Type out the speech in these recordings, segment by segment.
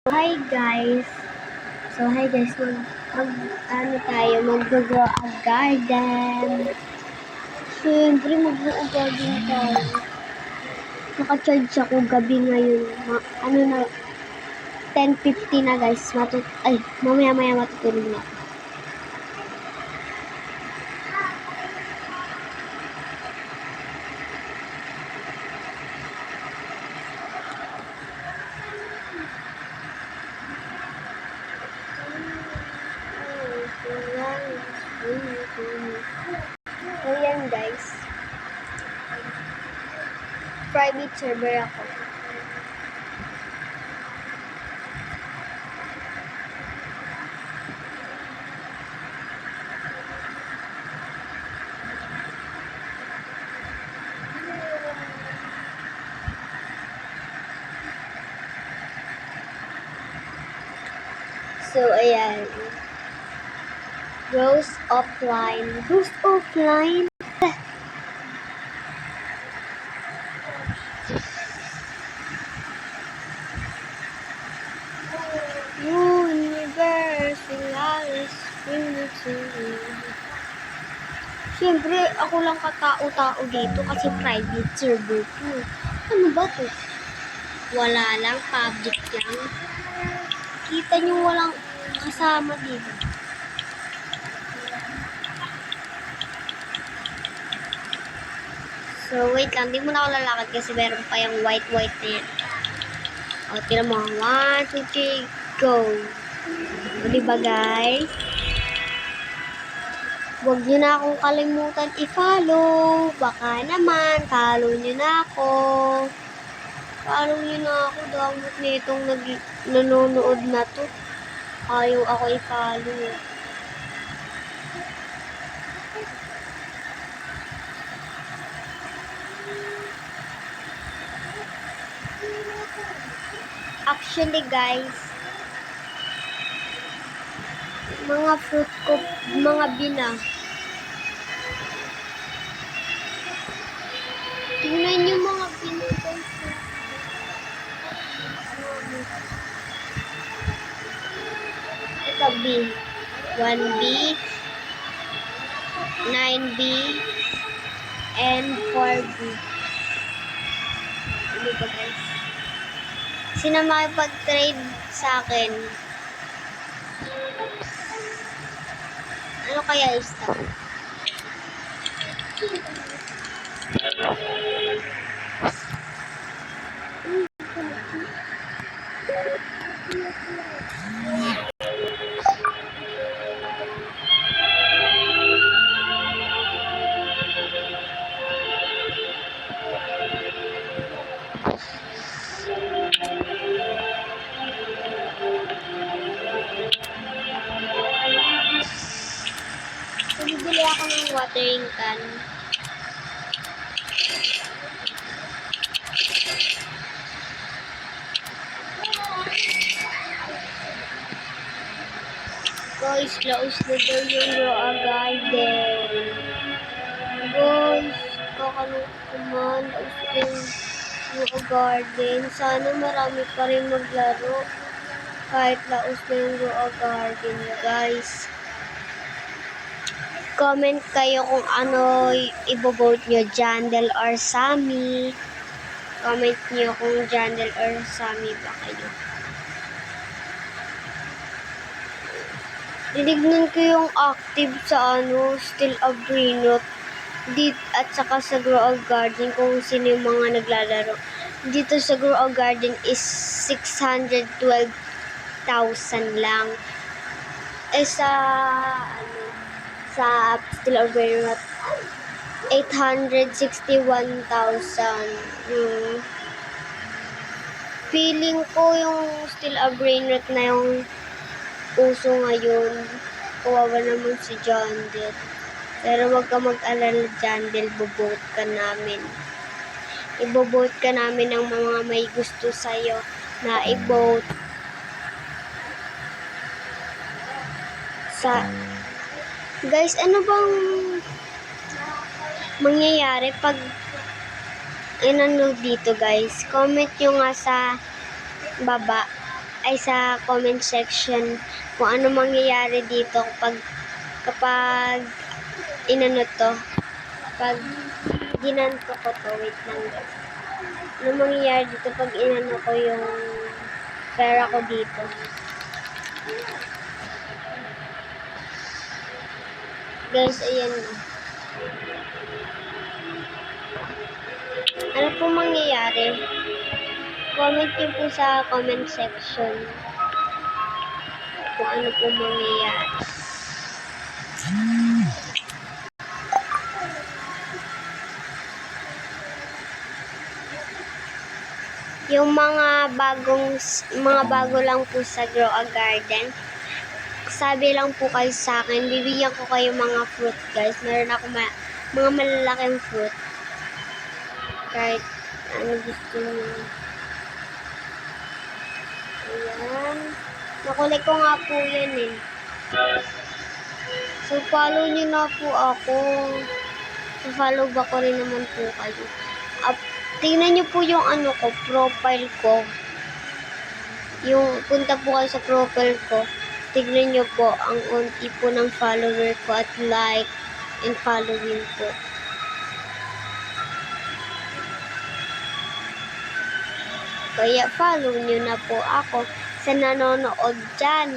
Guys. Hi guys, mag-grow a garden. Siyempre, mag-grow garden tayo. Naka-charge ako gabi ngayon. Ano na, 10:50 na guys. Mamaya matutulog na. So yan guys. Private server ako. So ayan. Rose offline. Siyempre, ako lang katao-tao dito kasi private server ko. Ano ba to? Wala lang, public lang. Kita nyo walang kasama dito. So, wait lang. Di mo na ako lalakad kasi meron pa yung white na yan. O, tira mo. 1, 2, 3, go! O, diba guys? Huwag nyo na akong kalimutan i-follow. Baka naman, follow nyo na ako. Follow nyo na ako. Damot na itong nanonood na to. Ayaw ako i-follow. Actually guys, mga fruit ko, mga bina. Tingnan nyo mga bina guys. Ito B. 1B, 9B, and 4B. Ano ba guys? Sino makipag-trade sa akin? Ano kaya i-stop? Bibili ako ng watering can. Guys, laos na daw yung grow a garden. Guys, kakalukuman, laos na yung grow a garden. Sana marami pa rin maglaro. Kahit laos na yung grow a garden, guys. Comment kayo kung ano i-vote nyo, Jandel or Sammy. Comment nyo kung Jandel or Sammy ba kayo. Tinignan ko yung active sa Still a Brainrot at saka sa Grow a Garden kung sino yung mga naglalaro. Dito sa Grow a Garden is 612,000 lang. Sa Still a Brainrot 861,000. Feeling ko yung Still a Brainrot na yung uso ngayon. Kawawa naman si Jandel. Pero wag ka mag-alala, Jandel, bobote ka namin. Ibobote ka namin ng mga may gusto sa'yo na i-vote. Guys, ano bang mangyayari pag dito guys? Comment nyo nga sa baba ay sa comment section kung ano mangyayari dito kapag inano to, pag ginanto ko to, wait lang guys. Ano mangyayari dito pag inano ko yung pera ko dito. Guys, ayan na. Ano po mangyayari? Comment nyo po sa comment section kung ano po mangyayari. Yung mga bago lang po sa Grow a Garden, sabi lang po kayo sa akin, bibigyan ko kayo mga fruit guys. Meron ako mga malalaking fruit. Kahit ano gusto nyo. Ayan. Nakulay ko nga po yan eh. So, follow nyo na po ako. So, follow ba ko rin naman po kayo. Tingnan nyo po yung ano ko, profile ko. Yung punta po kayo sa profile ko. Tignan nyo po ang unti po ng follower ko at like and following po. Kaya follow nyo na po ako sa nanonood dyan.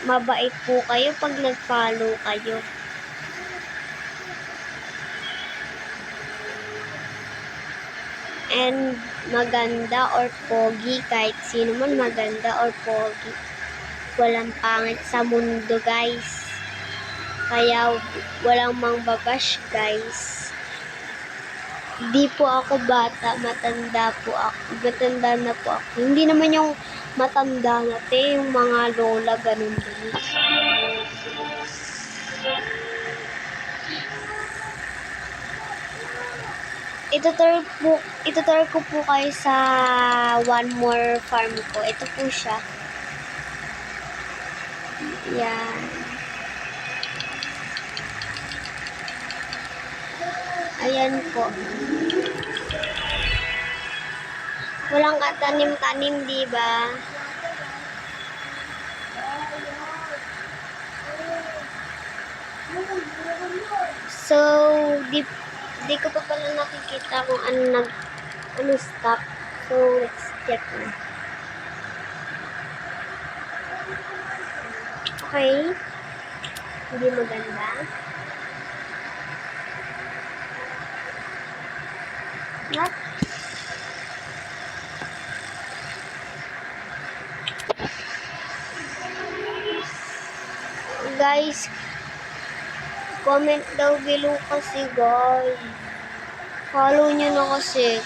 Mabait po kayo pag nag-follow kayo. And maganda or pogi, kahit sino man maganda or pogi. Walang pangit sa mundo guys. Kaya walang mangbabash guys. Di po ako bata, matanda po ako. Matanda na po ako. Hindi naman yung matanda na yung mga lola, ganun din. Itutur ko po kayo sa one more farm ko. Ito po siya. Yan. Ayan po. Walang katanim-tanim, diba? So, di ko pa pala nakikita kung ano stop. So, let's check na. Okay. Hindi maganda. What? Guys, comment daw below kasi guys. Follow nyo na kasi.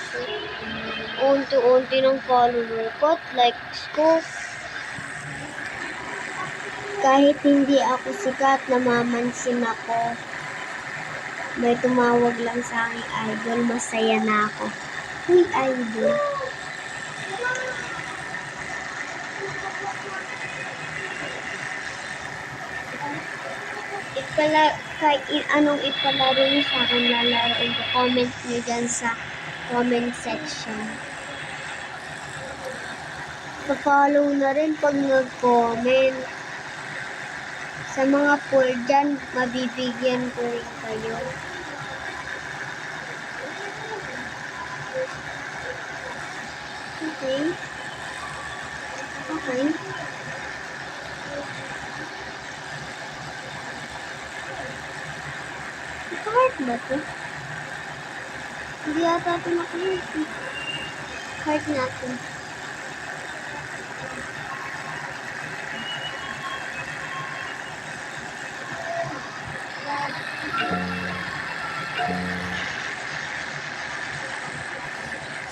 Unti-unti ng follower ko at likes ko. Kahit hindi ako sikat, namamansin ako. May tumawag lang sa aking idol, masaya na ako. Uy, idol. Kahit anong ipalaro nyo sa akin, lalaroin ko. Comment nyo dyan sa comment section. Pa-follow na rin pag nag-comment. Sa mga poor dyan, mabibigyan ko rin kayo. Okay. Okay. Heart ba ito? Hindi ata ito naka-heart. Heart natin.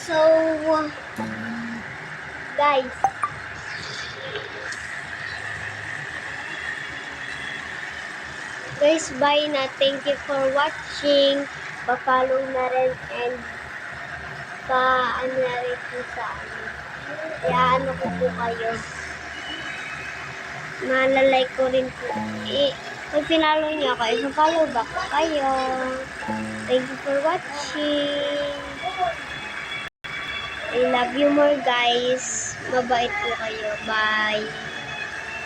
So, guys, bye na. Thank you for watching. Pa-follow na rin and pa-ano na rin po sa kaya ano ko po kayo. Malalike ko rin po. Pag pinalo niyo ako, ipa-follow back ko kayo. Thank you for watching. I love you more guys. mabait po kayo. Bye.